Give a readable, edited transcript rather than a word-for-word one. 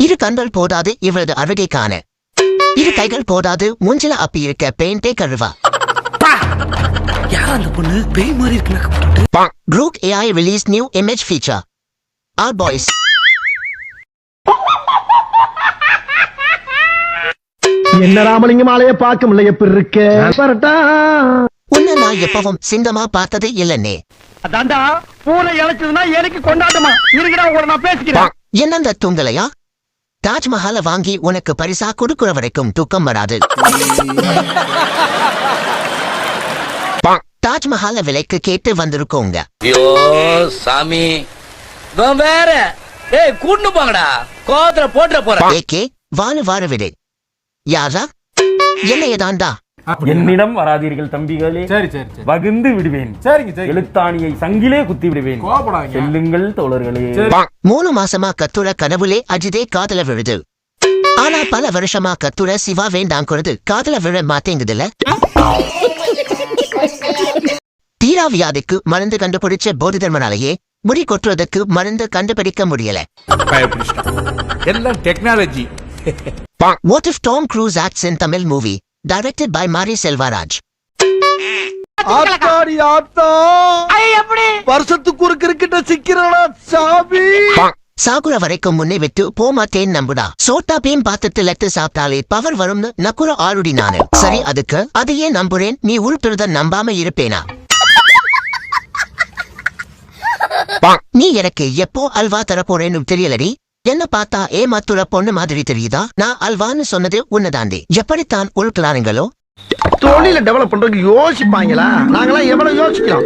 இரு கண்கள் போதாது இவரது அழகை காண. இரு கைகள் போதாது மூஞ்சில அப்பி இருக்க பெயிண்டே கழுவா. Grok AI released new image feature. Our boys. என்ன ராமலிங்கம் ஆலைய பார்க்க முடியல எப்படி இருக்க? உன்னை நான் எப்பவும் சிந்தமா பார்த்ததே இல்லன்னே. அதான்டா பூனை இழைச்சதுன்னா எனக்கு கொண்டாடுமா இருக்கடா உங்களை நான் பேசிக்கிறேன். என்னந்த தூங்கலையா? தாஜ்மஹாலை வாங்கி உனக்கு பரிசா கொடுக்குற வரைக்கும் தூக்கம் வராது. தாஜ்மஹாலை விலைக்கு கேட்டு வந்திருக்கோங்க. ஐயோ சாமி வேற கூட்டு போங்கடா கோவத்துல போட்டு போறேன். ஏகே வாழ வாழ விடு. யாரா என்னையதான்டா? என்னிடம் வராதீர்கள் தம்பிகளே. சரி சரி சரி வகுந்து விடுவேன். சரிங்க சரி எழுத்தாணியை சங்கிலே குத்தி விடுவேன். செல்லுங்கள் தோழர்களே. 3 மாசமா கத்துற கனவுலே அஜிதே காதல விழுது. ஆனா பல வருஷமா கத்துற சிவா வேண்டாங்கிறது காதல விழ மாட்டேங்குதுல. தீரா வியாதிக்கு மருந்து கண்டுபிடிச்ச போதிதர்மனாலேயே முடி கொட்டுறதுக்கு மருந்து கண்டுபிடிக்க முடியல. எல்லாம் technology. What if Tom Cruise acts in Tamil movie directed by Mari Selvaraj? ஆத்தாடி ஆத்தா வருஷத்துக்கு ஒரு கிரிக்கெட்ட சிக்கிறடா சாமி. சாகுற வரைக்கும் முன்னே விட்டு போமாட்டேன் நம்புடா. சோட்டா பீம் பாத்துட்டு லெட்டு சாப்பிட்டாலே பவர் வரும்னு நக்குற ஆளுடி நானு. சரி அதுக்கு அதையே நம்புறேன். நீ உள்பிறத நம்பாம இருப்பேனா? நீ எனக்கு எப்போ அல்வா தரப்போறேன்னு தெரியலடி. என்ன பார்த்தா ஏமாத்துற பொண்ணு மாதிரி தெரியுதா? நான் அல்வான்னு சொன்னது உன்னதாண்டி. எப்படித்தான் உள்களானுங்களோ தொழில டெவலப் பண்றதுக்கு யோசிப்பாங்களா? நாங்களாம் எவ்வளவு யோசிக்கலாம்.